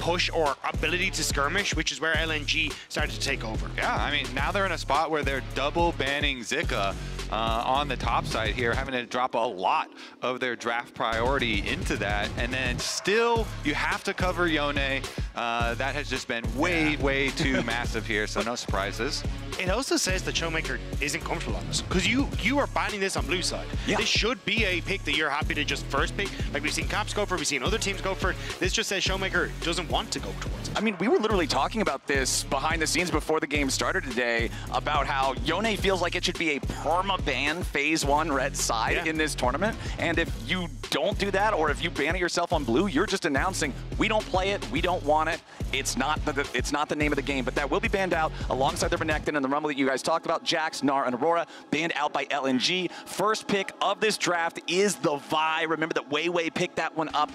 push or ability to skirmish, which is where LNG started to take over. Yeah, I mean, now they're in a spot where they're double banning Zika on the top side here, having to drop a lot of their draft priority into that. And then still, you have to cover Yone. That has just been way too massive here, so no surprises. It also says that ShowMaker isn't comfortable on this, because you are banning this on blue side. Yeah. This should be a pick that you're happy to just first pick. Like we've seen Caps go for it, we've seen other teams go for it. This just says ShowMaker doesn't want to go towards it. I mean, we were literally talking about this behind the scenes before the game started today, about how Yone feels like it should be a perma-ban phase 1 red side in this tournament. And if you don't do that, or if you ban it yourself on blue, you're just announcing, we don't play it, we don't want it. It's not the name of the game, but that will be banned out alongside the Renekton and the Rumble that you guys talked about. Jax, Gnar, and Aurora banned out by LNG. First pick of this draft is the Vi. Remember that WeiWei picked that one up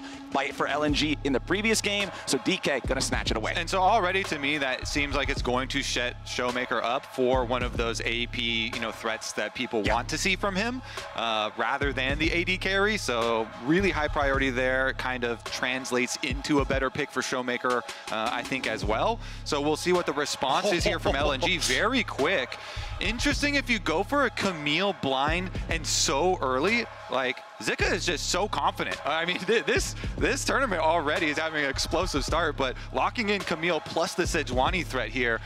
for LNG in the previous game, so DK gonna snatch it away. And so already to me, that seems like it's going to set ShowMaker up for one of those AP threats that people want to see from him, rather than the AD carry. So really high priority there, kind of translates into a better pick for ShowMaker, I think, as well. So we'll see what the response is here from LNG. Very quick. Interesting if you go for a Camille blind and so early. Like, Zika is just so confident. I mean, this tournament already is having an explosive start, but locking in Camille plus the Sejuani threat here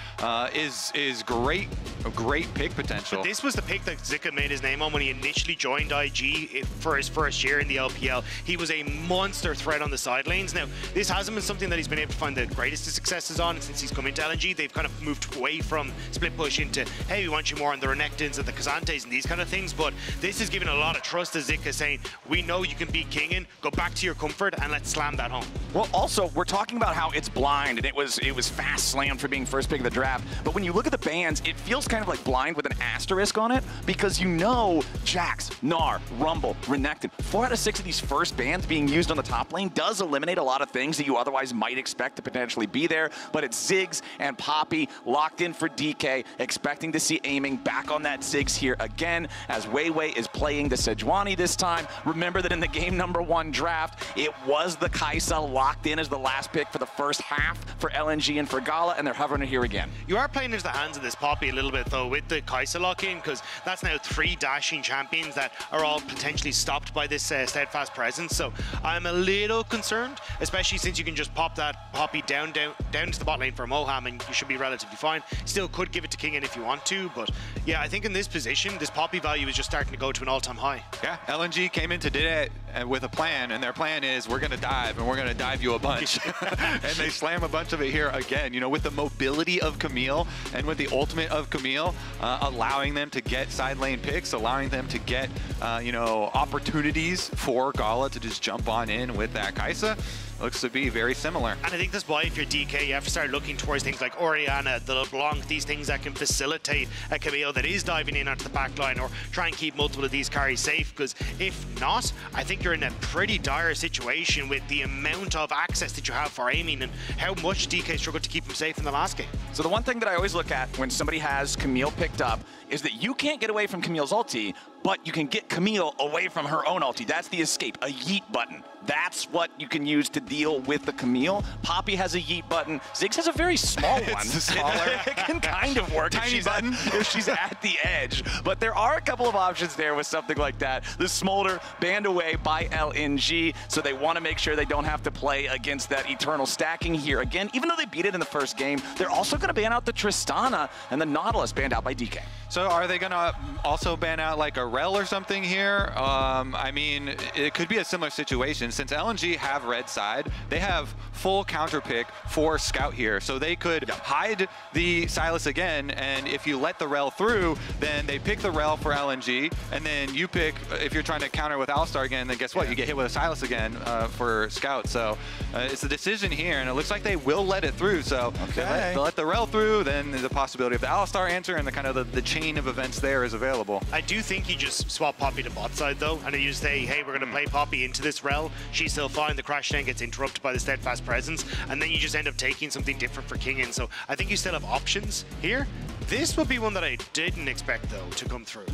is great, a great pick potential. But this was the pick that Zika made his name on when he initially joined IG for his first year in the LPL. He was a monster threat on the side lanes. Now, this hasn't been something that he's been able to find the greatest of successes on since he's come into LNG. They've kind of moved away from split push into, hey, we want you more on the Renektons and the Ksantes and these kind of things, but this is giving a lot of trust to Zika, saying, we know you can beat Kingen, go back to your comfort and let's slam that home. Well, also, we're talking about how it's blind and it was fast slammed for being first pick of the draft, but when you look at the bans, it feels kind of like blind with an asterisk on it, because you know Jax, Gnar, Rumble, Renekton, 4 out of 6 of these first bans being used on the top lane does eliminate a lot of things that you otherwise might expect to potentially be there, but it's Ziggs and Poppy locked in for DK, expecting to see aiming back on that Ziggs here again, as WeiWei is playing the Sejuani this time. Remember that in the game #1 draft, it was the Kaisa locked in as the last pick for the first half for LNG and for Gala, and they're hovering it here again. You are playing into the hands of this Poppy a little bit, though, with the Kaisa lock-in, because that's now 3 dashing champions that are all potentially stopped by this steadfast presence. So I'm a little concerned, especially since you can just pop that Poppy down to the bot lane for Moham, and you should be relatively fine. Still could give it to Kingen if you want to, but yeah, I think in this position, this Poppy value is just starting to go to an all-time high. Yeah, LNG came into today with a plan, and their plan is, we're going to dive, and we're going to dive you a bunch. And they slam a bunch of it here again, with the mobility of Camille and with the ultimate of Camille, allowing them to get side lane picks, allowing them to get, opportunities for Gala to just jump on in with that Kaisa. Looks to be very similar. And I think that's why if you're DK, you have to start looking towards things like Orianna, the LeBlanc, these things that can facilitate a Camille that is diving in onto the back line, or try and keep multiple of these carries safe, because if not, I think you're in a pretty dire situation with the amount of access that you have for aiming and how much DK struggled to keep him safe in the last game. So the one thing that I always look at when somebody has Camille picked up is that you can't get away from Camille's ulti, but you can get Camille away from her own ulti. That's the escape, a yeet button. That's what you can use to deal with the Camille. Poppy has a yeet button. Ziggs has a very small one. It's smaller. It can kind of work if she's at the edge. But there are a couple of options there with something like that. The Smolder banned away by LNG, so they want to make sure they don't have to play against that eternal stacking here again. Even though they beat it in the first game, they're also going to ban out the Tristana, and the Nautilus banned out by DK. So are they going to also ban out like a Rell or something here? I mean, it could be a similar situation. Since LNG have red side, they have full counter pick for Scout here. So they could hide the Sylas again, and if you let the Rell through, then they pick the Rell for LNG, and then you pick, if you're trying to counter with Alistar again, then guess what? You get hit with a Sylas again for Scout. So it's a decision here, and it looks like they will let it through. So they let the Rell through, then the possibility of the Alistar answer and the kind of the chain of events there is available. I do think you just swap Poppy to bot side though, and you say, hey, we're going to play Poppy into this Rell. She's still fine. The crash then gets interrupted by the steadfast presence, and then you just end up taking something different for Kingen. So I think you still have options here. This would be one that I didn't expect though to come through.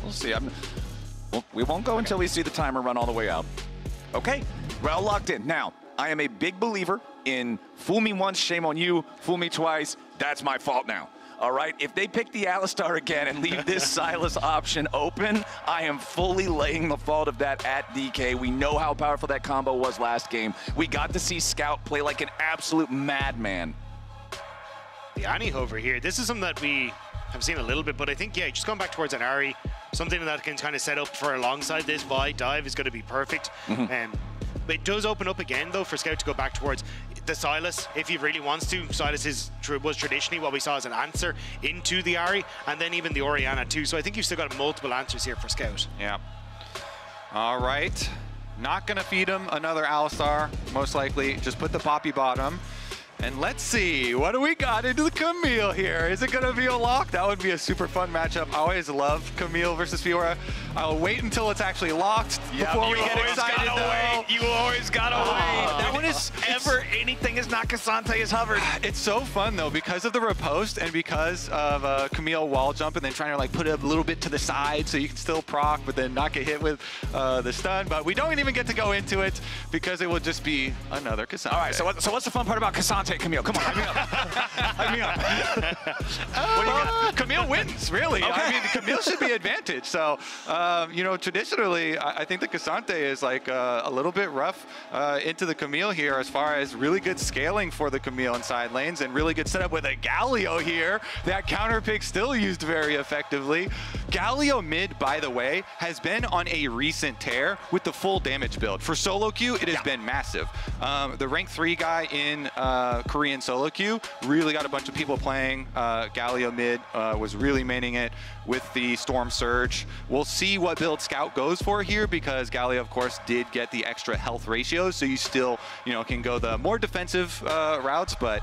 We'll see. We won't go until we see the timer run all the way out. Okay, Rell locked in. Now, I am a big believer in fool me once, shame on you, fool me twice, that's my fault now. All right, if they pick the Alistar again and leave this Sylas option open, I am fully laying the fault of that at DK. We know how powerful that combo was last game. We got to see Scout play like an absolute madman. The Annie over here, this is something that we have seen a little bit, but I think, yeah, just going back towards an Ahri, something that can kind of set up for alongside this dive is going to be perfect. But it does open up again, though, for Scout to go back towards the Sylas, if he really wants to. Sylas was traditionally what we saw as an answer into the Ahri, and then even the Orianna, too. So I think you've still got multiple answers here for Scout. Yeah. All right. Not going to feed him another Alistar, most likely. Just put the Poppy bottom. And let's see, what do we got into the Camille here? Is it gonna be a lock? That would be a super fun matchup. I always love Camille versus Fiora. I'll wait until it's actually locked before we get excited though. You always gotta wait. That one is, anything is not Ksante is hovered. It's so fun though, because of the riposte and because of Camille wall jump and then trying to like put it a little bit to the side so you can still proc, but then not get hit with the stun. But we don't even get to go into it because it will just be another Ksante. All right, so what's the fun part about Ksante? Camille, come on, hype me up. Hype me up. What do you got? Camille wins, really. Okay. I mean, Camille should be advantaged. So, you know, traditionally, I think the Ksante is like a little bit rough into the Camille here as far as really good scaling for the Camille in side lanes and really good setup with a Galio here. That counter pick still used very effectively. Galio mid, by the way, has been on a recent tear with the full damage build. For solo queue, it has been massive. The rank 3 guy in Korean solo queue really got a bunch of people playing. Galio mid was really maining it with the Storm Surge. We'll see what build Scout goes for here because Galio, of course, did get the extra health ratios, so you still, you know, can go the more defensive routes, but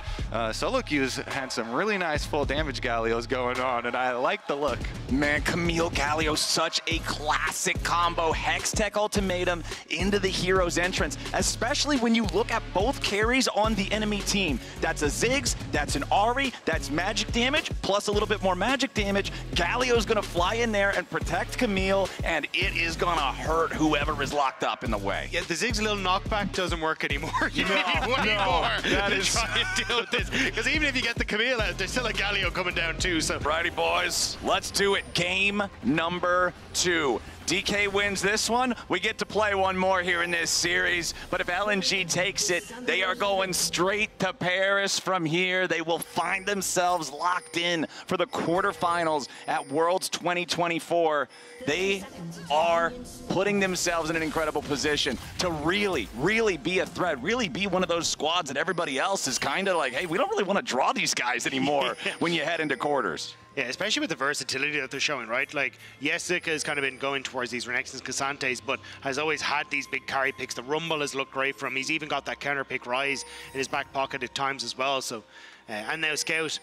solo queues had some really nice full damage Galios going on, and I like the look. Man, Camille Galio, such a classic combo. Hex Tech Ultimatum into the hero's entrance, especially when you look at both carries on the enemy team. That's a Ziggs, that's an Ahri, that's magic damage, plus a little bit more magic damage. Galio's gonna fly in there and protect Camille, and it is gonna hurt whoever is locked up in the way. Yeah, the Ziggs little knockback doesn't work anymore. You need way more to try and deal with this. Because even if you get the Camille out, there's still a Galio coming down too. So, righty boys, let's do it. Game number 2. DK wins this one, we get to play one more here in this series, but if LNG takes it, they are going straight to Paris from here. They will find themselves locked in for the quarterfinals at Worlds 2024. They are putting themselves in an incredible position to really, really be a threat, really be one of those squads that everybody else is kind of like, hey, we don't really want to draw these guys anymore when you head into quarters. Yeah, especially with the versatility that they're showing, right? Like, yes, Zika has kind of been going towards these Renekton's Ksantes, but has always had these big carry picks. The Rumble has looked great for him. He's even got that counter pick Rise in his back pocket at times as well. So, and now Scout,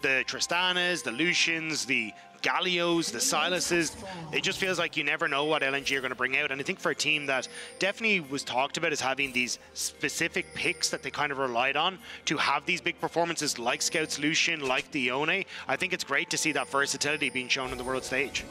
the Tristanas, the Lucians, the Galios, the Sylases, it just feels like you never know what LNG are going to bring out. And I think for a team that definitely was talked about as having these specific picks that they kind of relied on to have these big performances like Scout's Lucian, like the Yone, I think it's great to see that versatility being shown on the world stage.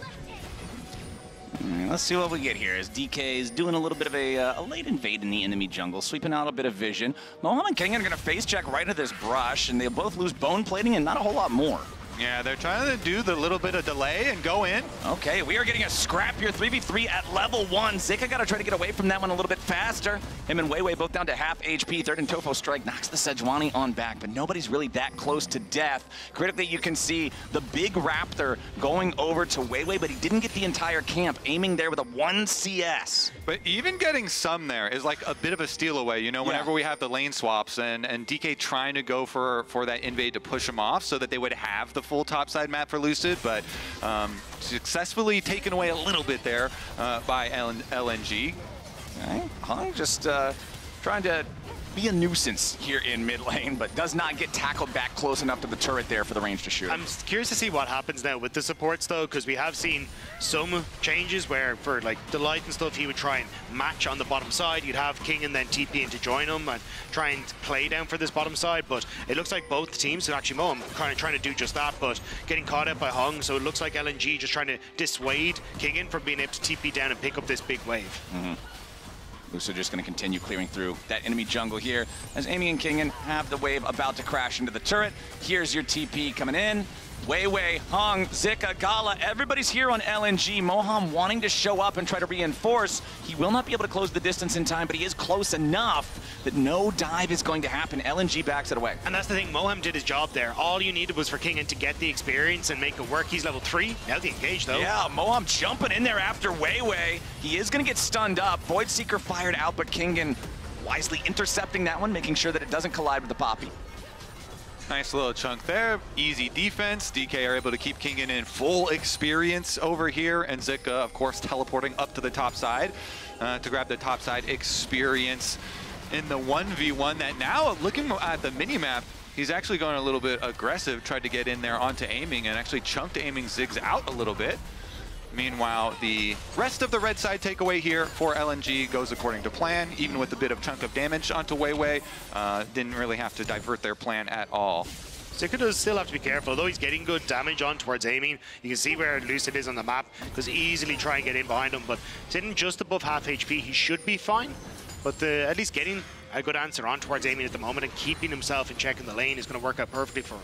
Let's see what we get here as DK is doing a little bit of a late invade in the enemy jungle, sweeping out a bit of vision. Moham and Kingen are going to face check right into this brush, and they'll both lose bone plating and not a whole lot more. Yeah, they're trying to do the little bit of delay and go in. Okay, we are getting a scrappier 3v3 at level 1. Zika got to try to get away from that one a little bit faster. Him and WeiWei both down to half HP. Third and Tofo strike knocks the Sejuani on back, but nobody's really that close to death. Critically, you can see the big Raptor going over to WeiWei, but he didn't get the entire camp, aiming there with a 1 CS. But even getting some there is like a bit of a steal away, you know, whenever we have the lane swaps and DK trying to go for that invade to push him off so that they would have the full topside map for Lucid, but successfully taken away a little bit there by LNG. Okay. Hung just trying to be a nuisance here in mid lane, but does not get tackled back close enough to the turret there for the range to shoot. I'm curious to see what happens now with the supports though, because we have seen some changes where for like Delight and stuff, he would try and match on the bottom side. You'd have King and then TP in to join him and try and play down for this bottom side, but it looks like both teams, and actually Moham kind of trying to do just that, but getting caught out by Hung, so it looks like LNG just trying to dissuade Kingen from being able to TP down and pick up this big wave. Lucid just going to continue clearing through that enemy jungle here as Amy and Kingen have the wave about to crash into the turret. Here's your TP coming in. WeiWei, Hung, Zika, Gala, everybody's here on LNG. Moham wanting to show up and try to reinforce. He will not be able to close the distance in time, but he is close enough that no dive is going to happen. LNG backs it away. And that's the thing, Moham did his job there. All you needed was for Kingen to get the experience and make it work. He's level 3. Now the engage though. Yeah, Moham jumping in there after WeiWei. He is going to get stunned up. Void Seeker fired out, but Kingen wisely intercepting that one, making sure that it doesn't collide with the Poppy. Nice little chunk there. Easy defense. DK are able to keep Kingen in full experience over here. And Zika, of course, teleporting up to the top side to grab the top side experience in the 1v1 that now, looking at the minimap, he's actually going a little bit aggressive, tried to get in there onto aiming and actually chunked aiming Ziggs out a little bit. Meanwhile, the rest of the red side takeaway here for LNG goes according to plan, even with a bit of chunk of damage onto WeiWei. Didn't really have to divert their plan at all. Zika does still have to be careful, although he's getting good damage on towards aiming. You can see where Lucid is on the map, because easily try and get in behind him, but sitting just above half HP, he should be fine. But at least getting a good answer on towards aiming at the moment and keeping himself in check in the lane is going to work out perfectly for him.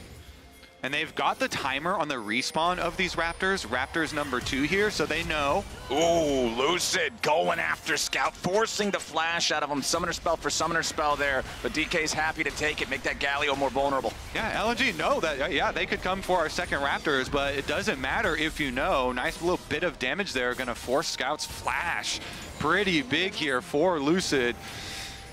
And they've got the timer on the respawn of these Raptors. Raptors number 2 here, so they know. Ooh, Lucid going after Scout, forcing the flash out of him. Summoner spell for summoner spell there, but DK's happy to take it, make that Galio more vulnerable. Yeah, LNG know that, yeah, they could come for our second Raptors, but it doesn't matter if you know. Nice little bit of damage there, gonna force Scout's flash. Pretty big here for Lucid.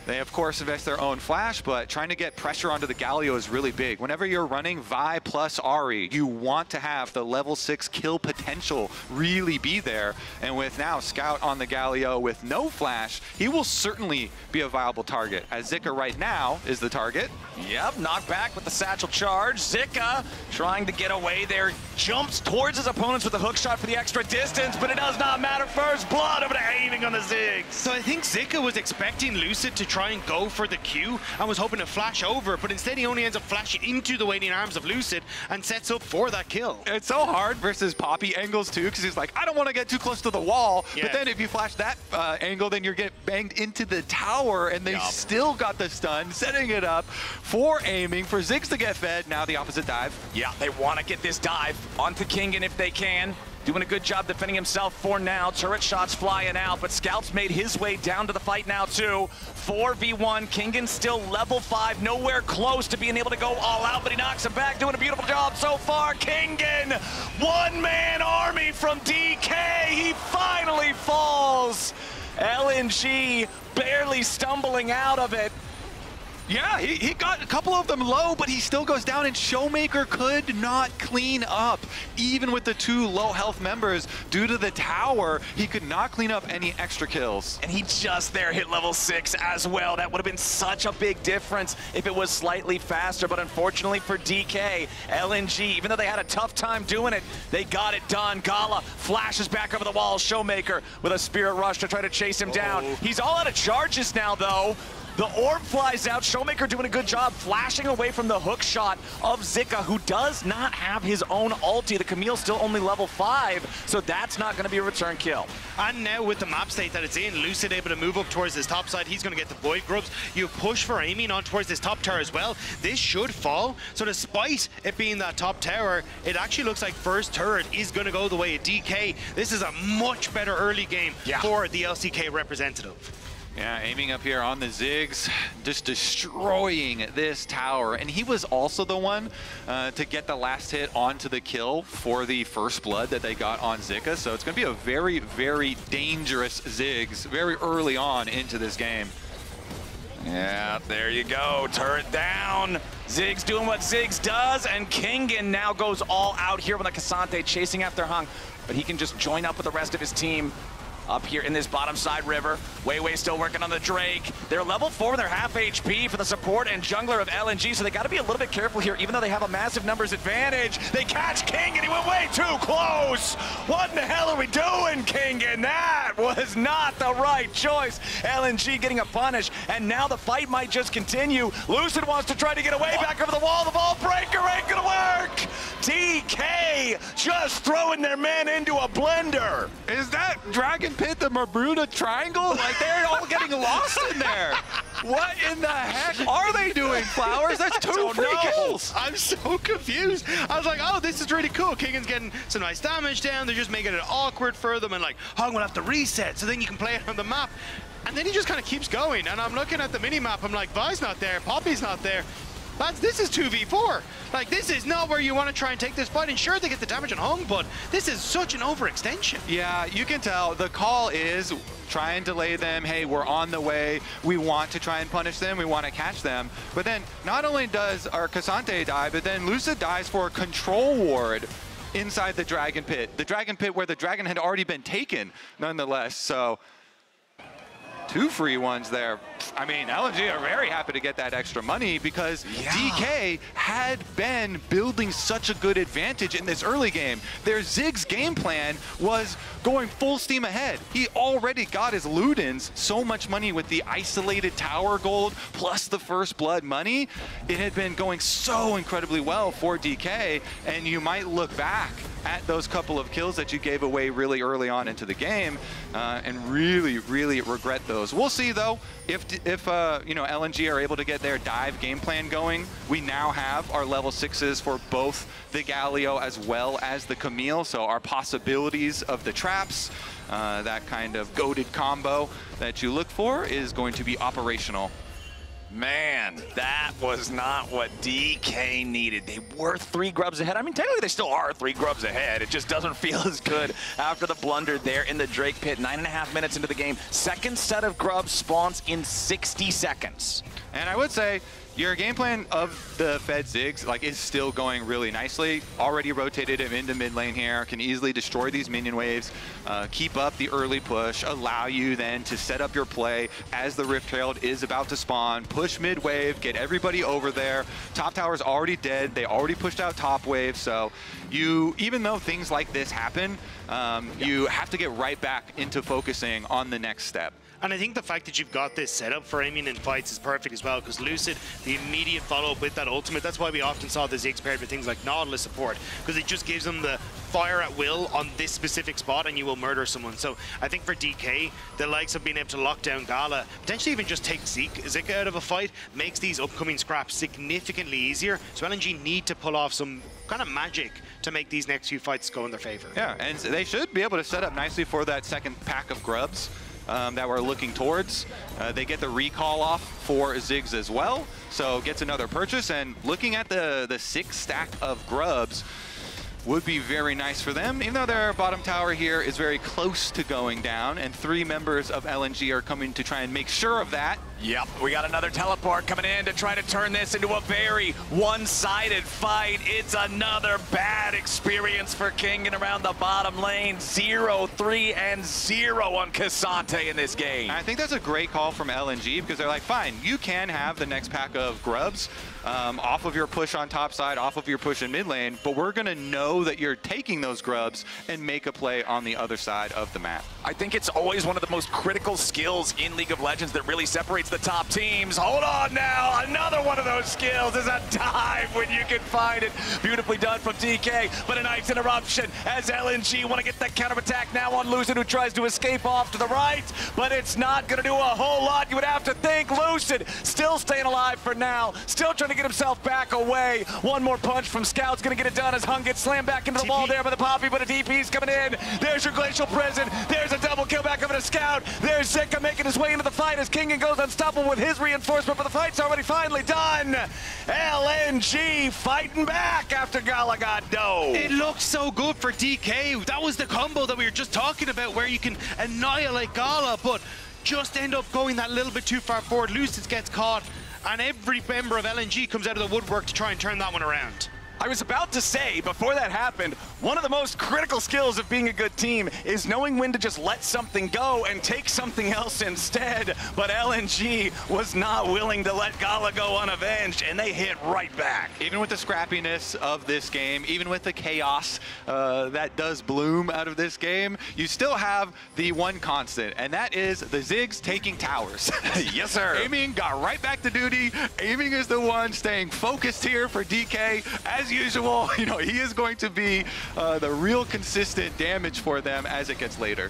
They, of course, invest their own flash, but trying to get pressure onto the Galio is really big. Whenever you're running Vi plus Ahri, you want to have the level 6 kill potential really be there. And with now Scout on the Galio with no flash, he will certainly be a viable target, as Zika right now is the target. Yep, knocked back with the satchel charge. Zika trying to get away there, jumps towards his opponents with a hook shot for the extra distance, but it does not matter. First blood over to aiming on the Ziggs. So I think Zika was expecting Lucid to try and go for the Q and was hoping to flash over, but instead he only ends up flashing into the waiting arms of Lucid and sets up for that kill. It's so hard versus Poppy angles too, because he's like, I don't want to get too close to the wall, but then if you flash that angle, then you're getting banged into the tower, and they still got the stun, setting it up for aiming for Ziggs to get fed. Now the opposite dive. Yeah, they want to get this dive onto Kingen if they can. Doing a good job defending himself for now. Turret shots flying out, but Scout's made his way down to the fight now too. 4v1, Kingen still level 5, nowhere close to being able to go all out, but he knocks him back, doing a beautiful job so far. Kingen, one-man army from DK, he finally falls. LNG barely stumbling out of it. Yeah, he got a couple of them low, but he still goes down, and ShowMaker could not clean up. Even with the 2 low health members, due to the tower, he could not clean up any extra kills. And he just there hit level 6 as well. That would have been such a big difference if it was slightly faster, but unfortunately for DK, LNG, even though they had a tough time doing it, they got it done. Gala flashes back over the wall. ShowMaker with a Spirit Rush to try to chase him down. He's all out of charges now, though. The orb flies out. ShowMaker doing a good job flashing away from the hook shot of Zika, who does not have his own ulti. The Camille still only level 5, so that's not going to be a return kill. And now with the map state that it's in, Lucid able to move up towards this top side. He's going to get the Void Grubs. You push for aiming on towards this top tower as well. This should fall. So despite it being that top tower, it actually looks like first turret is going to go the way of DK. This is a much better early game for the LCK representative. Yeah, aiming up here on the Ziggs, just destroying this tower. And he was also the one to get the last hit onto the kill for the first blood that they got on Zika. So it's going to be a very, very dangerous Ziggs very early on into this game. Yeah, there you go. Turret down. Ziggs doing what Ziggs does, and Kingen now goes all out here with a Ksante chasing after Hung. But he can just join up with the rest of his team up here in this bottom side river. WeiWei still working on the Drake. They're level 4, they're half HP for the support and jungler of LNG, so they got to be a little bit careful here, even though they have a massive numbers advantage. They catch King, and he went way too close. What in the hell are we doing, King? And that was not the right choice. LNG getting a punish, and now the fight might just continue. Lucid wants to try to get away back over the wall. The ball breaker ain't gonna work. DK just throwing their men into a blender. Is that Dragon Pit, the Mabruta triangle, like they're all getting lost in there. What in the heck are they doing, Flowers? That's 2 free kills. I'm so confused. I was like, oh, this is really cool. Kingen's getting some nice damage down. They're just making it awkward for them, and like, Hong will have to reset, so then you can play it on the map. And then he just kind of keeps going, and I'm looking at the mini-map, I'm like, Vi's not there, Poppy's not there. Lads, this is 2v4. Like, this is not where you want to try and take this fight. And sure, they get the damage on Hung, but this is such an overextension. Yeah, you can tell. The call is try and delay them. Hey, we're on the way. We want to try and punish them. We want to catch them. But then not only does our Ksante die, but then Lucid dies for a control ward inside the Dragon Pit. The Dragon Pit where the Dragon had already been taken, nonetheless. So 2 free ones there. I mean, LNG are very happy to get that extra money because DK had been building such a good advantage in this early game. Their Ziggs game plan was going full steam ahead. He already got his Ludens so much money with the isolated tower gold plus the first blood money. It had been going so incredibly well for DK, and you might look back at those couple of kills that you gave away really early on into the game and really, really regret those. We'll see though if you know, LNG are able to get their dive game plan going. We now have our level 6s for both the Galio as well as the Camille, so our possibilities of the traps, that kind of goated combo that you look for is going to be operational. Man, that was not what DK needed. They were 3 grubs ahead. I mean, technically they still are 3 grubs ahead. It just doesn't feel as good after the blunder there in the Drake Pit. 9.5 minutes into the game. Second set of grubs spawns in 60 seconds. And I would say your game plan of the Fed Ziggs is still going really nicely. Already rotated him into mid lane here, can easily destroy these minion waves, keep up the early push, allow you then to set up your play as the Rift Herald is about to spawn, push mid wave, get everybody over there. Top tower's already dead, they already pushed out top wave, so even though things like this happen, you have to get right back into focusing on the next step. And I think the fact that you've got this setup for aiming in fights is perfect as well, because Lucid, the immediate follow-up with that ultimate, that's why we often saw the Ziggs paired with things like Nautilus support, because it just gives them the fire at will on this specific spot and you will murder someone. So I think for DK, the likes of being able to lock down Gala, potentially even just take Zika out of a fight, makes these upcoming scraps significantly easier. So LNG need to pull off some kind of magic to make these next few fights go in their favor. Yeah, and they should be able to set up nicely for that second pack of grubs that we're looking towards. They get the recall off for Ziggs as well, so gets another purchase, and looking at the 6 stack of grubs would be very nice for them, even though their bottom tower here is very close to going down, and 3 members of LNG are coming to try and make sure of that. Yep, we got another teleport coming in to try to turn this into a very one-sided fight. It's another bad experience for Kingen around the bottom lane. 0, 3, and 0 on Ksante in this game. I think that's a great call from LNG, because they're like, fine, you can have the next pack of grubs off of your push on top side, off of your push in mid lane, but we're going to know that you're taking those grubs and make a play on the other side of the map. I think it's always one of the most critical skills in League of Legends that really separates the top teams. Hold on now, another one of those skills is a dive when you can find it. Beautifully done from DK, but a nice interruption as LNG want to get that counterattack now on Lucid, who tries to escape off to the right, but it's not going to do a whole lot. You would have to think. Lucid still staying alive for now, still trying to get himself back away. One more punch from Scout's going to get it done as Hung gets slammed back into the wall there by the Poppy, but a DP's coming in. There's your Glacial Prison. There's a double kill back over to Scout. There's Zika making his way into the fight as Kingen goes unstoppable with his reinforcement, but the fight's already finally done. LNG fighting back after Gala got dove. It looks so good for DK. That was the combo that we were just talking about, where you can annihilate Gala, but just end up going that little bit too far forward. Lucid gets caught, and every member of LNG comes out of the woodwork to try and turn that one around. I was about to say, before that happened, one of the most critical skills of being a good team is knowing when to just let something go and take something else instead. But LNG was not willing to let Gala go unavenged, and they hit right back. Even with the scrappiness of this game, even with the chaos that does bloom out of this game, you still have the one constant, and that is the Ziggs taking towers. Yes, sir. Aiming got right back to duty. Aiming is the one staying focused here for DK. As usual, you know, he is going to be the real consistent damage for them as it gets later.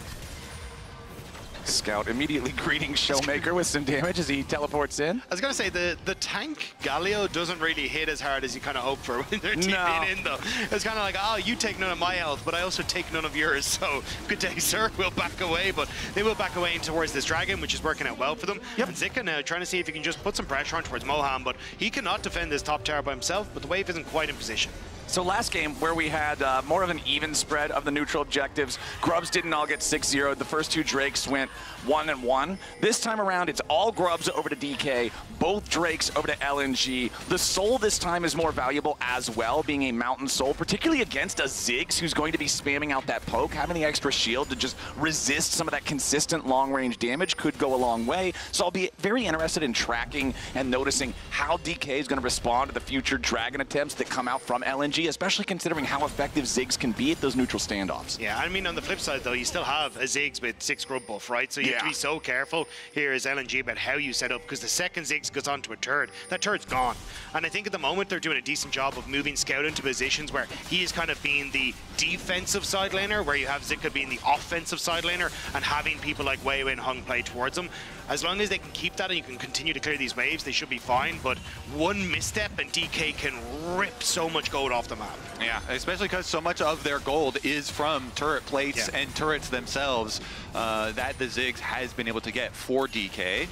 Scout immediately greeting ShowMaker with some damage as he teleports in. I was going to say, the tank Galio doesn't really hit as hard as you kind of hope for when they're teaming in, though. It's kind of like, oh, you take none of my health, but I also take none of yours. So, good day, sir. We'll back away, but they will back away towards this dragon, which is working out well for them. Yep. And Zika now trying to see if he can just put some pressure on towards Moham, but he cannot defend this top tower by himself, but the wave isn't quite in position. So last game, where we had more of an even spread of the neutral objectives, Grubs didn't all get 6-0. The first two Drakes went 1-1. This time around, it's all Grubs over to DK, both Drakes over to LNG. The Soul this time is more valuable as well, being a Mountain Soul, particularly against a Ziggs who's going to be spamming out that poke. Having the extra shield to just resist some of that consistent long-range damage could go a long way. So I'll be very interested in tracking and noticing how DK is going to respond to the future Dragon attempts that come out from LNG, especially considering how effective Ziggs can be at those neutral standoffs. Yeah, I mean, on the flip side, though, you still have a Ziggs with 6 grub buff, right? So you have to be so careful here as LNG about how you set up, because the second Ziggs goes on to a turret, that turret's gone. And I think at the moment they're doing a decent job of moving Scout into positions where he is kind of being the defensive side laner, where you have Zika being the offensive side laner, and having people like WeiWei and Hung play towards him. As long as they can keep that and you can continue to clear these waves, they should be fine. But one misstep and DK can rip so much gold off the map. Yeah, especially because so much of their gold is from turret plates and turrets themselves that the Ziggs has been able to get for DK.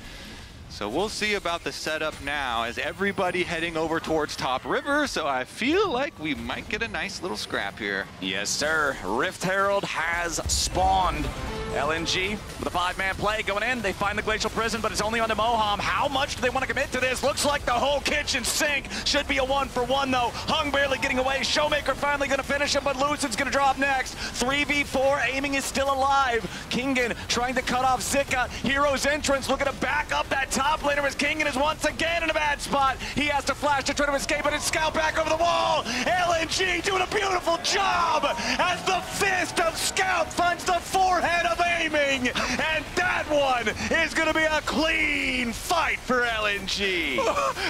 So we'll see about the setup now as everybody heading over towards top river. So I feel like we might get a nice little scrap here. Yes, sir. Rift Herald has spawned. LNG with a 5-man play going in. They find the Glacial Prison, but it's only on to Moham. How much do they want to commit to this? Looks like the whole kitchen sink. Should be a 1-for-1, though. Hung barely getting away. ShowMaker finally going to finish him, but Lucid's going to drop next. 3v4. Aiming is still alive. Kingen trying to cut off Zika. Hero's entrance looking to back up that top laner as Kingen is once again in a bad spot. He has to flash to try to escape, but it's Scout back over the wall. LNG doing a beautiful job as the fist of Scout finds the forehead of aiming, and that one is going to be a clean fight for LNG.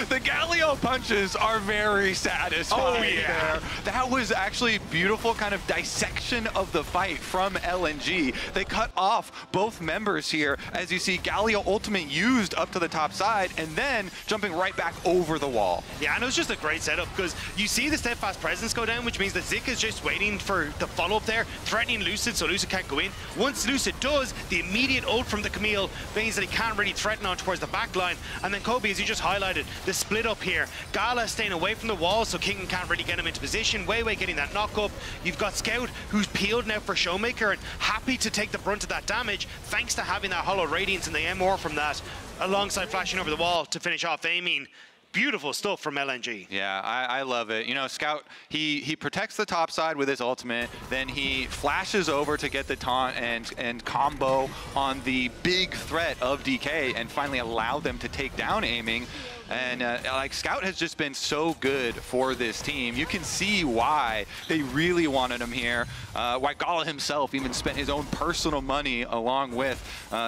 The Galio punches are very satisfying. Oh, yeah. There. That was actually beautiful kind of dissection of the fight from LNG. They cut off both members here, as you see Galio ultimate used up to the top side, and then jumping right back over the wall. Yeah, and it was just a great setup, because you see the steadfast presence go down, which means that Zika is just waiting for the follow-up there, threatening Lucid, so Lucid can't go in. Once Lucid does, the immediate ult from the Camille means that he can't really threaten on towards the back line. And then Kobe, as you just highlighted, the split up here. Gala staying away from the wall, so Kingen can't really get him into position. WeiWei getting that knock up. You've got Scout, who's peeled now for ShowMaker and happy to take the brunt of that damage, thanks to having that Hollow Radiance and the MR from that, alongside flashing over the wall to finish off aiming. Beautiful stuff from LNG. Yeah, I love it. You know, Scout, he protects the top side with his ultimate, then he flashes over to get the taunt and combo on the big threat of DK and finally allow them to take down aiming. And like Scout has just been so good for this team. You can see why they really wanted him here. Why Gala himself even spent his own personal money along with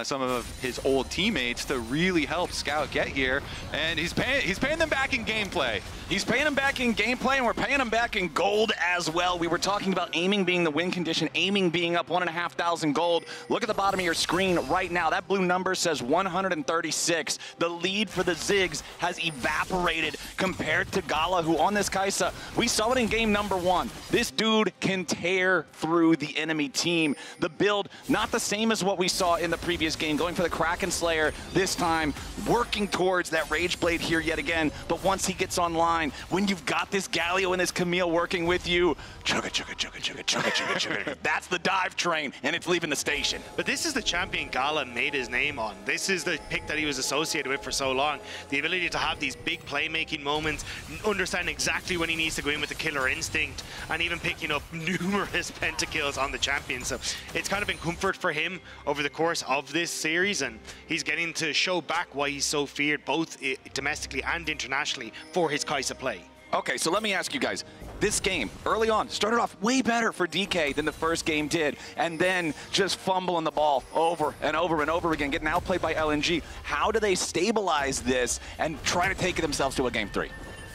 some of his old teammates to really help Scout get here. And he's paying them back in gameplay. He's paying them back in gameplay, and we're paying them back in gold as well. We were talking about aiming being the win condition, aiming being up 1,500 gold. Look at the bottom of your screen right now. That blue number says 136. The lead for the Ziggs has evaporated compared to Gala, who on this Kaisa, we saw it in game number 1. This dude can tear through the enemy team. The build, not the same as what we saw in the previous game, going for the Kraken Slayer this time, working towards that Rage Blade here yet again. But once he gets online, when you've got this Galio and this Camille working with you, chugga, chugga, chugga, chugga, chugga, chugga, chugga. That's the dive train, and it's leaving the station. But this is the champion Gala made his name on. This is the pick that he was associated with for so long. The ability to have these big playmaking moments, understand exactly when he needs to go in with the killer instinct, and even picking up numerous pentakills on the champion. So it's kind of been comfort for him over the course of this series, and he's getting to show back why he's so feared both domestically and internationally for his Kaisa play. Okay, so let me ask you guys. This game, early on, started off way better for DK than the first game did, and then just fumbling the ball over and over and over again, getting outplayed by LNG. How do they stabilize this and try to take themselves to a game 3?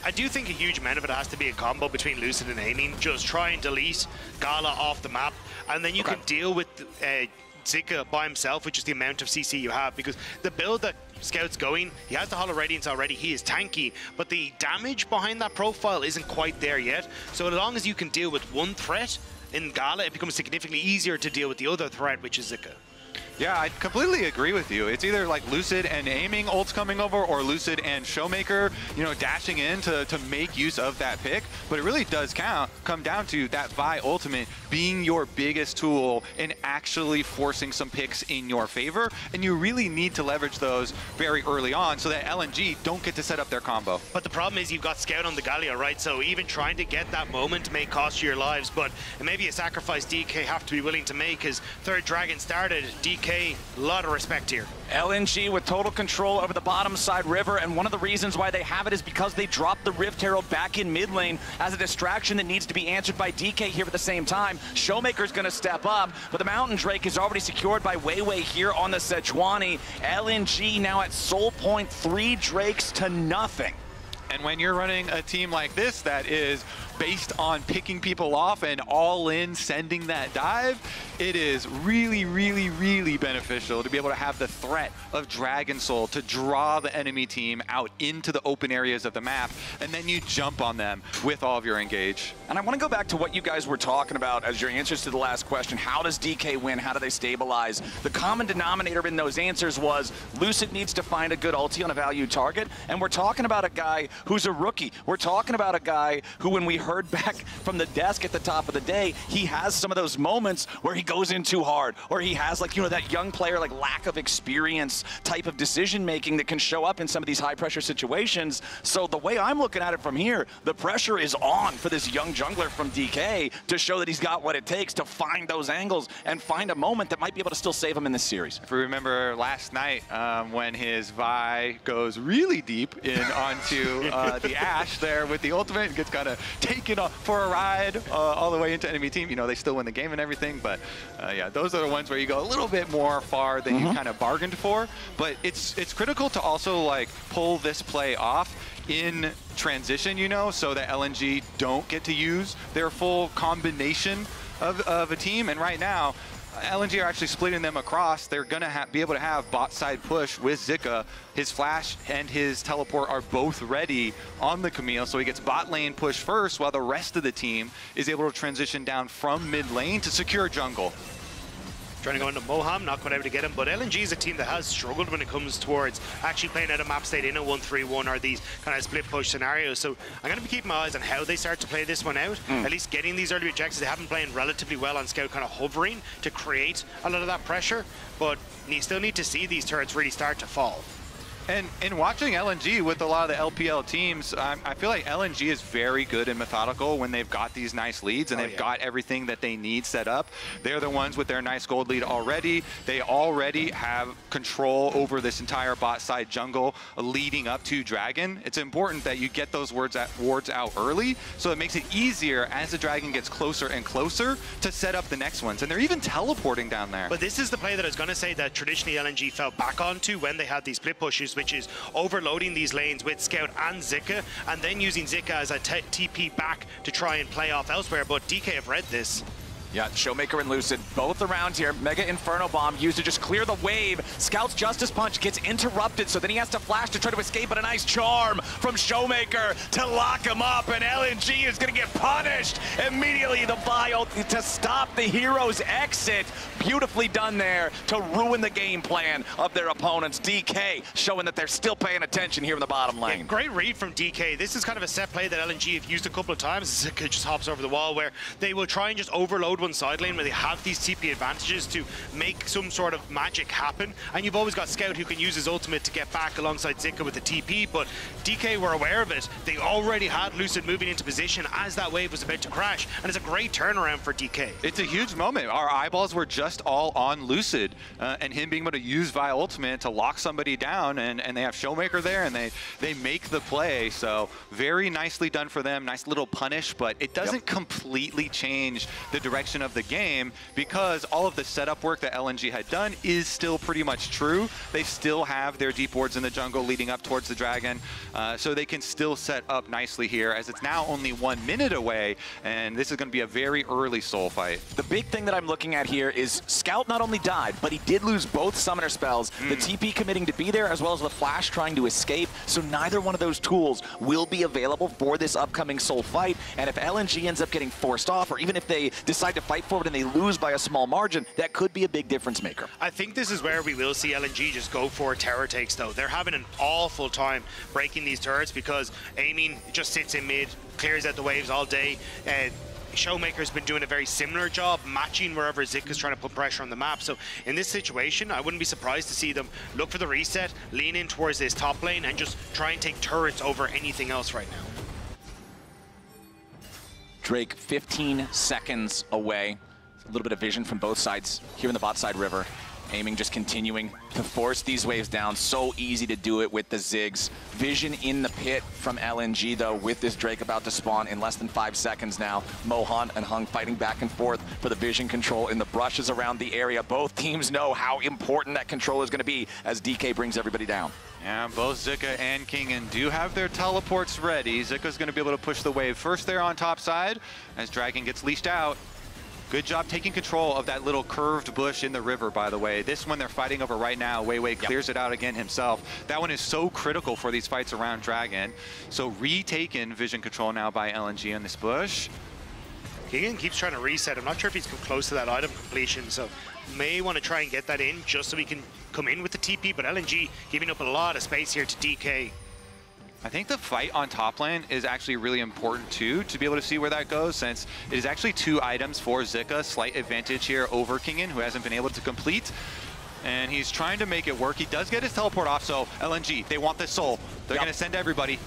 I do think a huge amount of it has to be a combo between Lucid and aiming. Just try and delete Gala off the map, and then you can deal with Zika by himself, which is the amount of CC you have, because the build that Scout's going, he has the Hollow Radiance already, he is tanky, but the damage behind that profile isn't quite there yet. So as long as you can deal with one threat in Gala, it becomes significantly easier to deal with the other threat, which is Zika. Yeah, I completely agree with you. It's either like Lucid and aiming ults coming over, or Lucid and ShowMaker, you know, dashing in to make use of that pick. But it really does come down to that Vi ultimate being your biggest tool in actually forcing some picks in your favor. And you really need to leverage those very early on so that LNG don't get to set up their combo. But the problem is you've got Scout on the Galio, right? So even trying to get that moment may cost you your lives, but it may be a sacrifice DK have to be willing to make, as third Dragon started. DK, a lot of respect here. LNG with total control over the bottom side river, and one of the reasons why they have it is because they dropped the Rift Herald back in mid lane as a distraction that needs to be answered by DK here at the same time. ShowMaker's going to step up, but the Mountain Drake is already secured by WeiWei here on the Sejuani. LNG now at soul point, 3 Drakes to nothing. And when you're running a team like this that is based on picking people off and all in sending that dive, it is really, really, really beneficial to be able to have the threat of Dragon Soul to draw the enemy team out into the open areas of the map, and then you jump on them with all of your engage. And I want to go back to what you guys were talking about as your answers to the last question. How does DK win? How do they stabilize? The common denominator in those answers was Lucid needs to find a good ulti on a value target, and we're talking about a guy who's a rookie. We're talking about a guy who, when we heard back from the desk at the top of the day, he has some of those moments where he goes in too hard, or he has, like, you know, that young player, like, lack of experience type of decision making that can show up in some of these high pressure situations. So the way I'm looking at it from here, the pressure is on for this young jungler from DK to show that he's got what it takes to find those angles and find a moment that might be able to still save him in this series. If we remember last night when his Vi goes really deep in onto the Ashe there with the ultimate and gets kind of taken off for a ride all the way into enemy team. You know, they still win the game and everything, but yeah, those are the ones where you go a little bit more far than you kind of bargained for. But it's critical to also, like, pull this play off in transition, you know, so that LNG don't get to use their full combination of a team. And right now, LNG are actually splitting them across. They're going to be able to have bot side push with Zika. His flash and his teleport are both ready on the Camille, so he gets bot lane push first while the rest of the team is able to transition down from mid lane to secure jungle. Trying to go into Moham, not quite able to get him, but LNG is a team that has struggled when it comes towards actually playing out a map state in a 1-3-1 or these kind of split push scenarios. So I'm going to be keeping my eyes on how they start to play this one out, at least getting these early objectives. They have been playing relatively well on Scout, kind of hovering to create a lot of that pressure, but you still need to see these turrets really start to fall. And in watching LNG with a lot of the LPL teams, I feel like LNG is very good and methodical when they've got these nice leads and they've got everything that they need set up. They're the ones with their nice gold lead already. They already have control over this entire bot side jungle leading up to Dragon. It's important that you get those wards out early, so it makes it easier as the Dragon gets closer and closer to set up the next ones. And they're even teleporting down there. But this is the play that I was going to say that traditionally LNG fell back onto when they had these split pushes, which is overloading these lanes with Scout and Zika, and then using Zika as a TP back to try and play off elsewhere. But DK have read this. Yeah, ShowMaker and Lucid both around here. Mega Inferno Bomb used to just clear the wave. Scout's Justice Punch gets interrupted, so then he has to flash to try to escape, but a nice charm from ShowMaker to lock him up, and LNG is going to get punished immediately. The Vile to stop the hero's exit. Beautifully done there to ruin the game plan of their opponents. DK showing that they're still paying attention here in the bottom lane. Yeah, great read from DK. This is kind of a set play that LNG have used a couple of times. Zika just hops over the wall, where they will try and just overload one side lane where they have these TP advantages to make some sort of magic happen. And you've always got Scout who can use his ultimate to get back alongside Zika with the TP, but DK were aware of it. They already had Lucid moving into position as that wave was about to crash, and it's a great turnaround for DK. It's a huge moment. Our eyeballs were just all on Lucid and him being able to use Vi ultimate to lock somebody down, and they have ShowMaker there, and they make the play. So very nicely done for them. Nice little punish, but it doesn't completely change the direction direction of the game because all of the setup work that LNG had done is still pretty much true. They still have their deep wards in the jungle leading up towards the dragon, so they can still set up nicely here as it's now only 1 minute away, and this is going to be a very early soul fight. The big thing that I'm looking at here is Scout not only died, but he did lose both summoner spells, the TP committing to be there, as well as the flash trying to escape, so neither one of those tools will be available for this upcoming soul fight, and if LNG ends up getting forced off, or even if they decide to fight forward and they lose by a small margin, that could be a big difference maker. I think this is where we will see LNG just go for tower takes, though. They're having an awful time breaking these turrets because Aiming just sits in mid, clears out the waves all day. ShowMaker's been doing a very similar job matching wherever Zika's trying to put pressure on the map. So in this situation, I wouldn't be surprised to see them look for the reset, lean in towards this top lane, and just try and take turrets over anything else right now. Drake 15 seconds away. A little bit of vision from both sides here in the bot side river. Aiming just continuing to force these waves down. So easy to do it with the Ziggs. Vision in the pit from LNG, though, with this Drake about to spawn in less than 5 seconds now. Moham and Hung fighting back and forth for the vision control in the brushes around the area. Both teams know how important that control is going to be as DK brings everybody down. Yeah, both Zika and Kingen do have their teleports ready. Zika's going to be able to push the wave first there on top side as Dragon gets leashed out. Good job taking control of that little curved bush in the river, by the way. This one they're fighting over right now. WeiWei clears it out again himself. That one is so critical for these fights around Dragon. So retaken vision control now by LNG in this bush. Kingen keeps trying to reset. I'm not sure if he's come close to that item completion, so may want to try and get that in just so we can come in with the TP, but LNG giving up a lot of space here to DK. I think the fight on top lane is actually really important too, to be able to see where that goes, since it is actually 2 items for Zika. Slight advantage here over Kingen, who hasn't been able to complete. And he's trying to make it work. He does get his teleport off, so LNG, they want this soul. They're going to send everybody.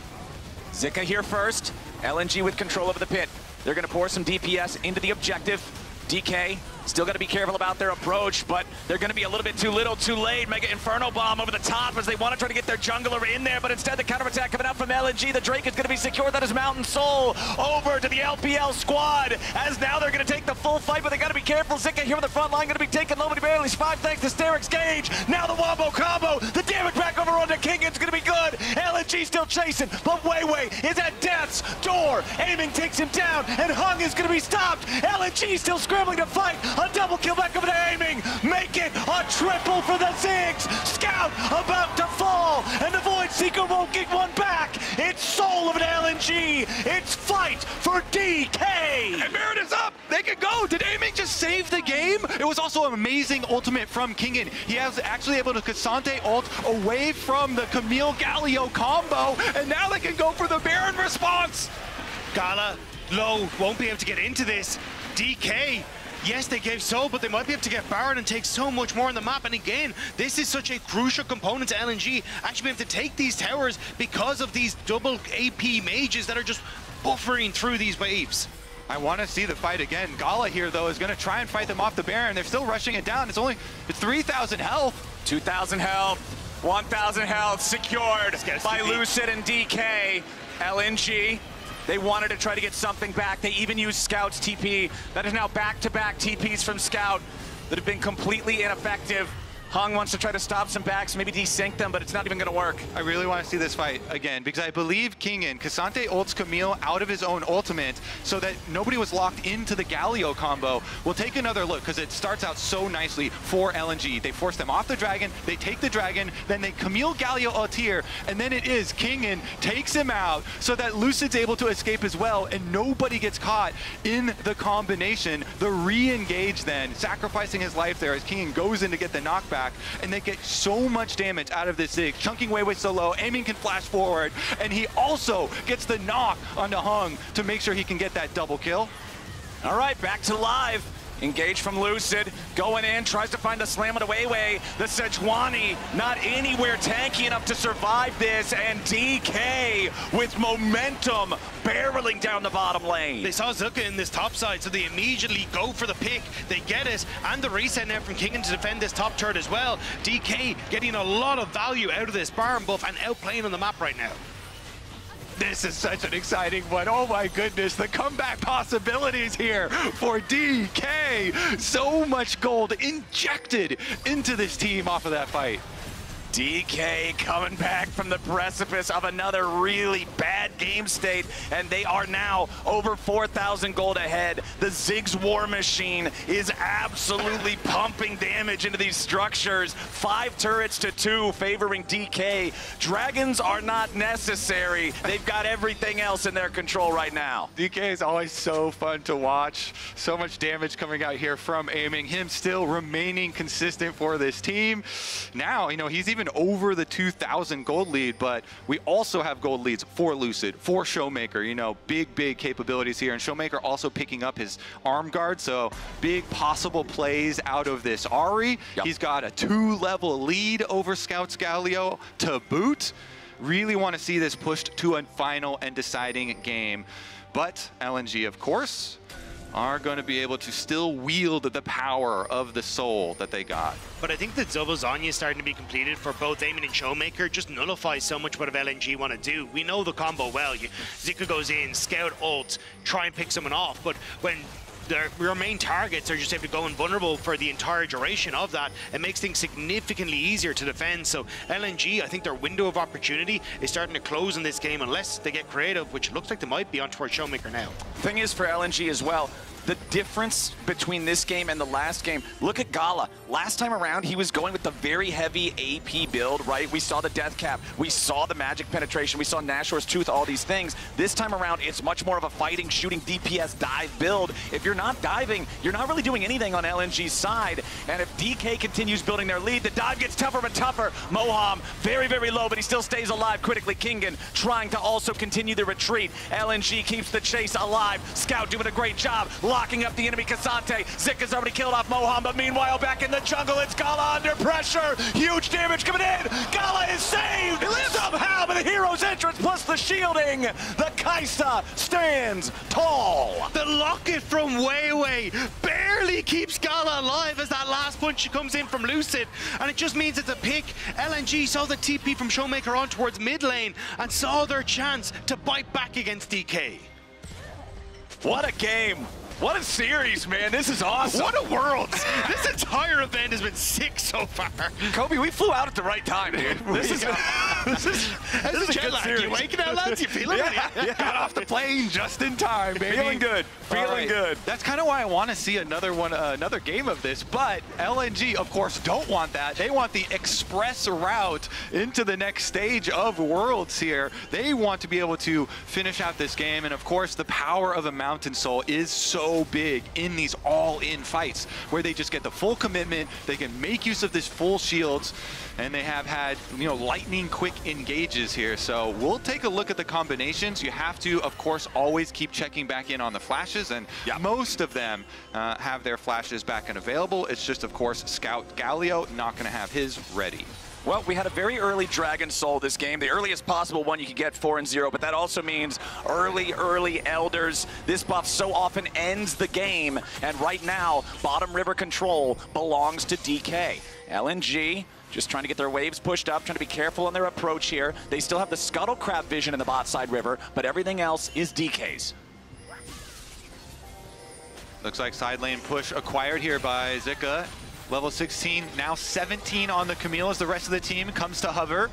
Zika here first. LNG with control of the pit. They're going to pour some DPS into the objective. DK still got to be careful about their approach, but they're going to be a little bit too little, too late. Mega Inferno Bomb over the top as they want to try to get their jungler in there, but instead the counterattack coming out from LNG. The Drake is going to be secured. That is Mountain Soul over to the LPL squad, as now they're going to take the full fight, but they got to be careful. Zika here on the front line going to be taken low, but he barely survived thanks to Steric's Gauge. Now the Wombo combo. The damage back over onto Kingen's going to be good. LNG still chasing, but WeiWei is at death's door. Aiming takes him down, and Hung is going to be stopped. LNG still scrambling to fight. A double kill back over to Aiming. Make it a triple for the Ziggs. Scout about to fall, and the Void Seeker won't get one back. It's soul of an LNG. It's fight for DK. And Merit is up. They can go. Did Aiming just save the game? It was also an amazing ultimate from Kingen. He was actually able to Ksante ult away from the Camille Galio combo, and now they can go for the Baron response. Gala, low, won't be able to get into this. DK, yes, they gave soul, but they might be able to get Baron and take so much more on the map. And again, this is such a crucial component to LNG, actually being able to take these towers because of these double AP mages that are just buffering through these waves. I want to see the fight again. Gala here, though, is going to try and fight them off the Baron. They're still rushing it down. It's 3,000 health. 2,000 health, 1,000 health secured by Lucid and DK. LNG, they wanted to try to get something back. They even used Scout's TP. That is now back-to-back TPs from Scout that have been completely ineffective. Hung wants to try to stop some backs, maybe desync them, but it's not even going to work. I really want to see this fight again, because I believe Kingen, Ksante ults Camille out of his own ultimate so that nobody was locked into the Galio combo. We'll take another look, because it starts out so nicely for LNG. They force them off the dragon, they take the dragon, then they Camille Galio ult here, and then it is Kingen takes him out so that Lucid's able to escape as well, and nobody gets caught in the combination. The re-engage then, sacrificing his life there as Kingen goes in to get the knockback. And they get so much damage out of this Ziggs. Chunking WeiWei so low, Aiming can flash forward, and he also gets the knock onto Hung to make sure he can get that double kill. All right, back to live. Engage from Lucid, going in, tries to find the slam on the WeiWei. The Sejuani not anywhere tanky enough to survive this, and DK with momentum barreling down the bottom lane. They saw Zika in this top side, so they immediately go for the pick. They get it, and the reset now from Kingen to defend this top turret as well. DK getting a lot of value out of this Baron buff and outplaying on the map right now. This is such an exciting one. Oh my goodness, the comeback possibilities here for DK. So much gold injected into this team off of that fight. DK coming back from the precipice of another really bad game state, and they are now over 4,000 gold ahead. The Ziggs war machine is absolutely pumping damage into these structures. 5 turrets to 2 favoring DK. Dragons are not necessary. They've got everything else in their control right now. DK is always so fun to watch. So much damage coming out here from aiming. Him still remaining consistent for this team. Now, you know, he's even over the 2,000 gold lead, but we also have gold leads for Lucid, for ShowMaker, you know, big capabilities here. And ShowMaker also picking up his arm guard, so big possible plays out of this Ahri. Yep. He's got a 2-level lead over Scout's Galio to boot. Really want to see this pushed to a final and deciding game. But LNG, of course, are going to be able to still wield the power of the soul that they got. But I think the double Zanya starting to be completed for both Eamon and ShowMaker just nullifies so much what LNG want to do. We know the combo well. Zika goes in, Scout ults, try and pick someone off, but when your main targets are just able to go invulnerable for the entire duration of that, it makes things significantly easier to defend. So LNG, I think their window of opportunity is starting to close in this game unless they get creative, which looks like they might be on towards ShowMaker now. Thing is for LNG as well, the difference between this game and the last game, look at Gala. Last time around, he was going with the very heavy AP build, right? We saw the death cap, we saw the magic penetration, we saw Nashor's Tooth, all these things. This time around, it's much more of a fighting, shooting, DPS dive build. If you're not diving, you're not really doing anything on LNG's side. And if DK continues building their lead, the dive gets tougher and tougher. Moham, very low, but he still stays alive. Critically, Kingen trying to also continue the retreat. LNG keeps the chase alive. Scout doing a great job, locking up the enemy Ksante. Zika's already killed off Moham, but meanwhile back in the jungle, it's Gala under pressure. Huge damage coming in. Gala is saved somehow by the hero's entrance plus the shielding. The Kaisa stands tall. The locket from WeiWei barely keeps Gala alive as that last punch comes in from Lucid, and it just means it's a pick. LNG saw the TP from ShowMaker on towards mid lane and saw their chance to bite back against DK. What a game. What a series, man. This is awesome. What a world. This entire event has been sick so far. Kobe, we flew out at the right time, dude. This is a jet lag. You waking up, lads? You feeling it? Yeah. Got off the plane just in time, baby. Feeling good. Feeling good. That's kind of why I want to see another one, another game of this. But LNG, of course, don't want that. They want the express route into the next stage of Worlds here. They want to be able to finish out this game. And of course, the power of a Mountain Soul is so big in these all-in fights where they just get the full commitment, they can make use of this full shields, and they have had, you know, lightning quick engages here. So we'll take a look at the combinations. You have to, of course, always keep checking back in on the flashes, and most of them have their flashes back and available. It's just, of course, Scout Galio not going to have his ready. Well, we had a very early Dragon Soul this game, the earliest possible one you could get 4-0, but that also means early Elders. This buff so often ends the game, and right now, bottom river control belongs to DK. LNG just trying to get their waves pushed up, trying to be careful on their approach here. They still have the Scuttle Crab vision in the bot side river, but everything else is DK's. Looks like side lane push acquired here by Zika. Level 16, now 17 on the Camille as the rest of the team comes to hover.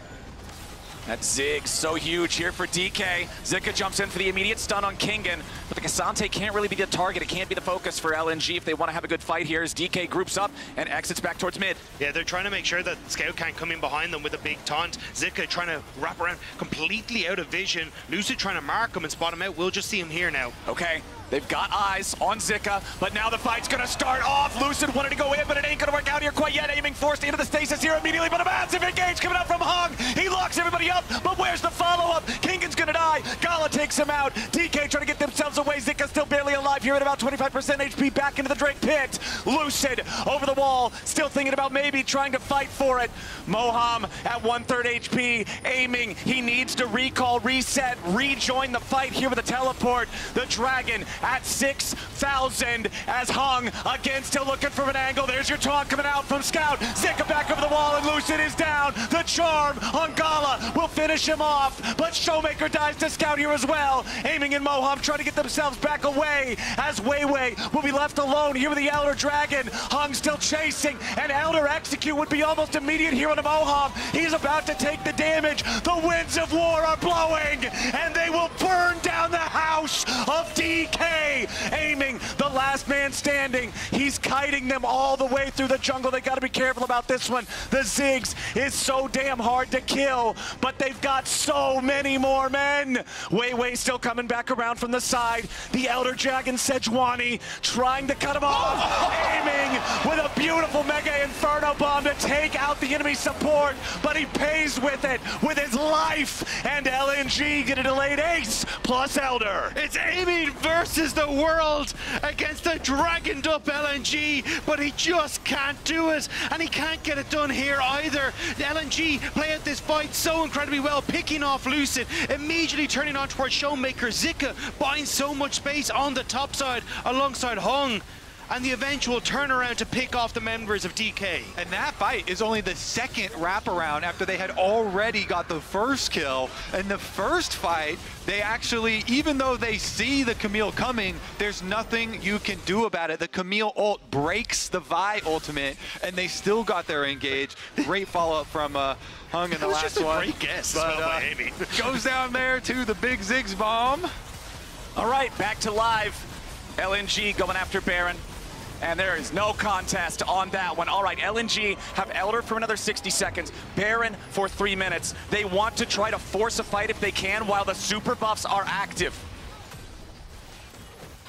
That Ziggs, so huge here for DK. Zika jumps in for the immediate stun on Kingen, but the Ksante can't really be the target. It can't be the focus for LNG if they want to have a good fight here as DK groups up and exits back towards mid. Yeah, they're trying to make sure that Scout can't come in behind them with a big taunt. Zika trying to wrap around, completely out of vision. Lucid trying to mark him and spot him out. We'll just see him here now. Okay. They've got eyes on Zika, but now the fight's gonna start off. Lucid wanted to go in, but it ain't gonna work out here quite yet. Aiming forced into the stasis here immediately, but a massive engage coming up from Hung. He locks everybody up, but where's the follow-up? Kingen's gonna die. Gala takes him out. DK trying to get themselves away. Zika still barely alive here at about 25% HP back into the Drake pit. Lucid over the wall, still thinking about maybe trying to fight for it. Moham at 1/3 HP, aiming. He needs to recall, reset, rejoin the fight here with a teleport. The Dragon at 6,000 as Hung again still looking for an angle. There's your taunt coming out from Scout. Zika back over the wall and Lucid is down. The charm on Gala will finish him off, but ShowMaker dies to scout here as well. Aiming and Moham trying to get themselves back away as WeiWei will be left alone here with the Elder Dragon. Hung still chasing, and Elder execute would be almost immediate here on the Moham. He's about to take the damage. The winds of war are blowing, and they will burn down the house of DK. Aiming, the last man standing. He's kiting them all the way through the jungle. They got to be careful about this one. The Ziggs is so damn hard to kill, but they've got so many more men. WeiWei still coming back around from the side. The Elder Dragon Sejuani trying to cut him off. Aiming with a beautiful Mega Inferno Bomb to take out the enemy support, but he pays with it with his life. And LNG get a delayed ace plus Elder. It's aiming versus the world against the dragoned up LNG, but he just can't do it, and he can't get it done here either. The LNG play out this fight so incredibly well, picking off Lucid, immediately turning on towards ShowMaker. Zika buying so much space on the top side alongside Hung, and the eventual turnaround to pick off the members of DK. And that fight is only the second wraparound after they had already got the first kill. In the first fight, they actually, even though they see the Camille coming, there's nothing you can do about it. The Camille ult breaks the Vi ultimate, and they still got their engage. Great follow-up from Hung in the last just a one. Great guess, but by Amy. Goes down there to the big Ziggs bomb. All right, back to live. LNG going after Baron. And there is no contest on that one. All right, LNG have Elder for another 60 seconds, Baron for 3 minutes. They want to try to force a fight if they can while the super buffs are active.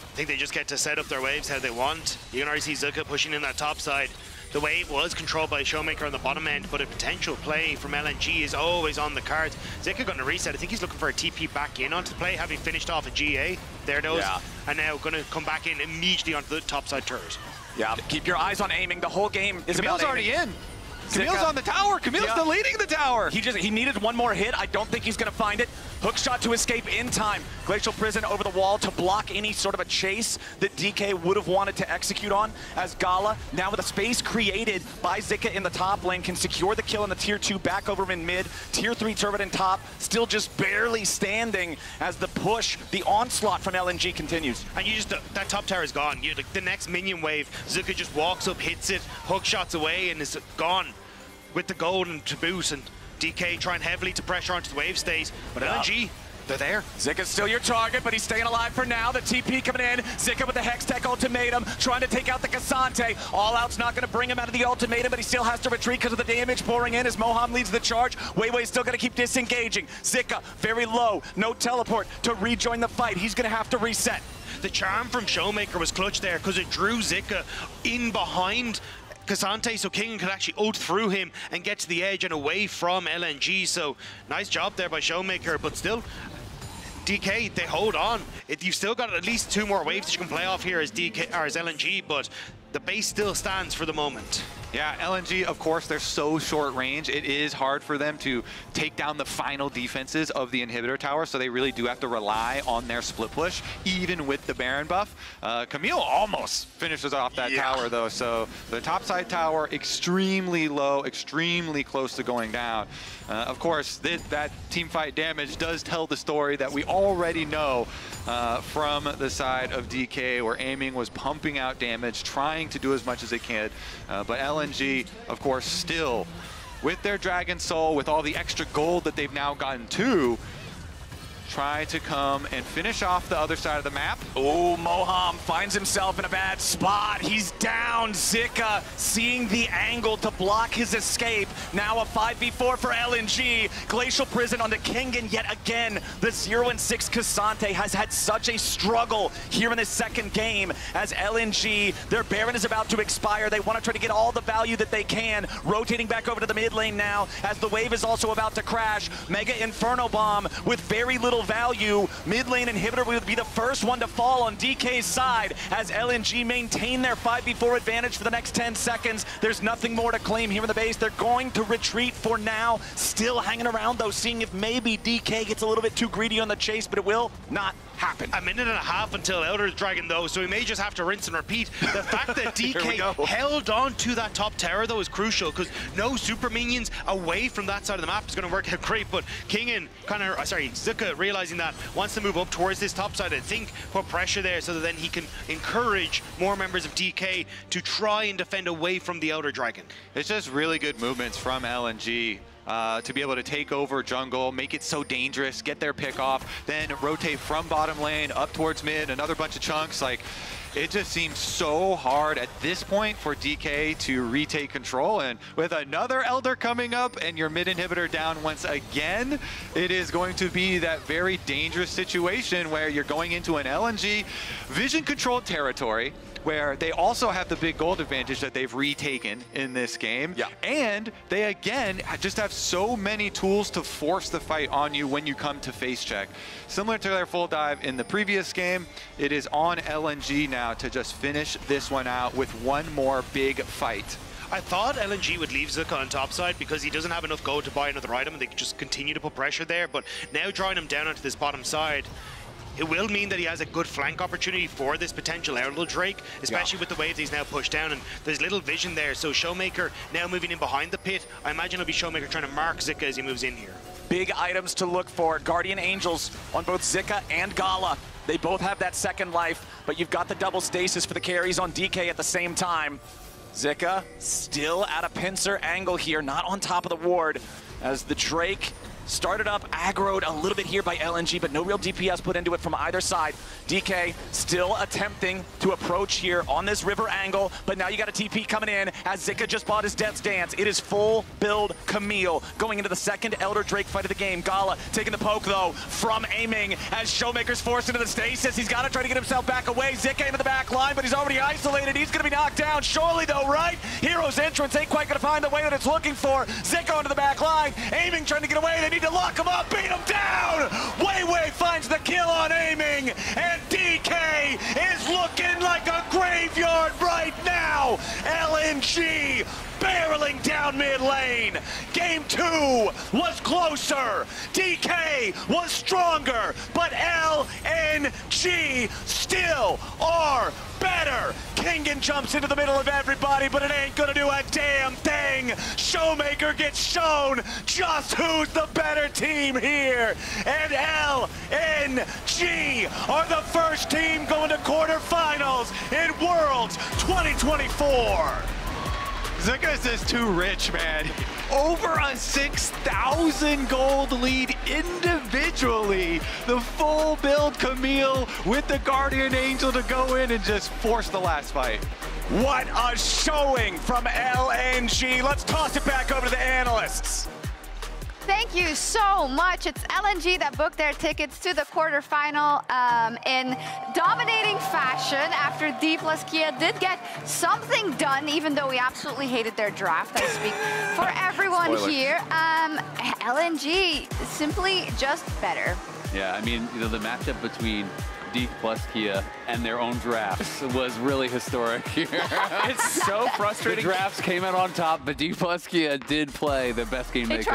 I think they just get to set up their waves how they want. You can already see Zika pushing in that top side. The wave was controlled by ShowMaker on the bottom end, but a potential play from LNG is always on the cards. Zika going to reset. I think he's looking for a TP back in onto the play, having finished off a GA. There it goes. Yeah. And now going to come back in immediately onto the top side turret. Yeah, keep your eyes on aiming. The whole game is Camille's about already in. Camille's on the tower. Camille's deleting the tower. He needed one more hit. I don't think he's going to find it. Hook shot to escape in time. Glacial Prison over the wall to block any sort of a chase that DK would have wanted to execute on, as Gala, now with a space created by Zika in the top lane, can secure the kill in the tier 2 back over in mid. Tier 3 turret in top, still just barely standing as the push, the onslaught from LNG continues. And you just, that top tower is gone. You, like, the next minion wave, Zika just walks up, hits it, hook shots away, and is gone with the gold and to boot. And DK trying heavily to pressure onto the wave stays, but LNG, they're there. Zika's still your target, but he's staying alive for now. The TP coming in. Zika with the Hextech ultimatum, trying to take out the Ksante. All Out's not going to bring him out of the ultimatum, but he still has to retreat because of the damage pouring in as Moham leads the charge. WeiWei's still going to keep disengaging. Zika, very low, no teleport to rejoin the fight. He's going to have to reset. The charm from ShowMaker was clutch there because it drew Zika in behind Ksante, so Kingen could actually ult through him and get to the edge and away from LNG. So nice job there by ShowMaker, but still, DK, they hold on. You've still got at least 2 more waves that you can play off here as DK or as LNG, but the base still stands for the moment. Yeah, LNG, of course, they're so short range. It is hard for them to take down the final defenses of the inhibitor tower, so they really do have to rely on their split push, even with the Baron buff. Camille almost finishes off that tower, though, so the topside tower, extremely low, extremely close to going down. Of course, that team fight damage does tell the story that we already know from the side of DK, where aiming was pumping out damage, trying to do as much as they can, but LNG, of course, still with their Dragon Soul, with all the extra gold that they've now gotten too, try to come and finish off the other side of the map. Oh, Moham finds himself in a bad spot. He's down. Zika seeing the angle to block his escape. Now a 5v4 for LNG. Glacial Prison on the Kingen yet again. The 0-6 Ksante has had such a struggle here in this second game as LNG, their Baron is about to expire. They want to try to get all the value that they can. Rotating back over to the mid lane now as the wave is also about to crash. Mega Inferno Bomb with very little potential value. Mid lane inhibitor would be the first one to fall on DK's side as LNG maintain their 5v4 advantage for the next 10 seconds. There's nothing more to claim here in the base. They're going to retreat for now. Still hanging around though, seeing if maybe DK gets a little bit too greedy on the chase, but it will not happen. A minute and a half until Elder Dragon though, so he may just have to rinse and repeat. The fact that DK held on to that top tower though is crucial, because no super minions away from that side of the map is going to work out great, but Kingen Zika realizing that wants to move up towards this top side, I think put pressure there so that then he can encourage more members of DK to try and defend away from the Elder Dragon. It's just really good movements from LNG. To be able to take over jungle, make it so dangerous, get their pick off, then rotate from bottom lane up towards mid, another bunch of chunks. Like, it just seems so hard at this point for DK to retake control. And with another Elder coming up and your mid inhibitor down once again, it is going to be that very dangerous situation where you're going into an LNG vision controlled territory, where they also have the big gold advantage that they've retaken in this game. Yeah. And they, again, just have so many tools to force the fight on you when you come to face check. Similar to their full dive in the previous game, it is on LNG now to just finish this one out with one more big fight. I thought LNG would leave Zika on top side because he doesn't have enough gold to buy another item and they could just continue to put pressure there, but now drawing him down onto this bottom side, it will mean that he has a good flank opportunity for this potential Elder Drake, especially with the waves he's now pushed down, and there's little vision there. So ShowMaker now moving in behind the pit. I imagine it'll be ShowMaker trying to mark Zika as he moves in here. Big items to look for. Guardian Angels on both Zika and Gala. They both have that second life, but you've got the double stasis for the carries on DK at the same time. Zika still at a pincer angle here, not on top of the ward, as the Drake started up, aggroed a little bit here by LNG, but no real DPS put into it from either side. DK still attempting to approach here on this river angle, but now you got a TP coming in as Zika just bought his Death's Dance. It is full build Camille going into the second Elder Drake fight of the game. Gala taking the poke though from aiming as ShowMaker's forced into the stasis. He's got to try to get himself back away. Zika into the back line, but he's already isolated. He's going to be knocked down. Surely though, right? Hero's entrance ain't quite going to find the way that it's looking for. Zika into the back line, aiming, trying to get away. They need to lock him up, beat him down. WeiWei finds the kill on aiming, and DK is looking like a graveyard right now. LNG barreling down mid lane. Game 2 was closer. DK was stronger, but LNG still are better. Kingen jumps into the middle of everybody, but it ain't gonna do a damn thing. ShowMaker gets shown just who's the better team here. And LNG are the first team going to quarterfinals in Worlds 2024. Zika's just too rich, man. Over a 6,000 gold lead individually. The full build Camille with the Guardian Angel to go in and just force the last fight. What a showing from LNG. Let's toss it back over to the analysts. Thank you so much. It's LNG that booked their tickets to the quarterfinal in dominating fashion after Dplus Kia did get something done, even though we absolutely hated their draft, I speak for everyone here. LNG, simply just better. Yeah, I mean, you know, the matchup between Dplus Kia and their own drafts was really historic here. It's so frustrating. The drafts came out on top, but Dplus Kia did play the best game they could.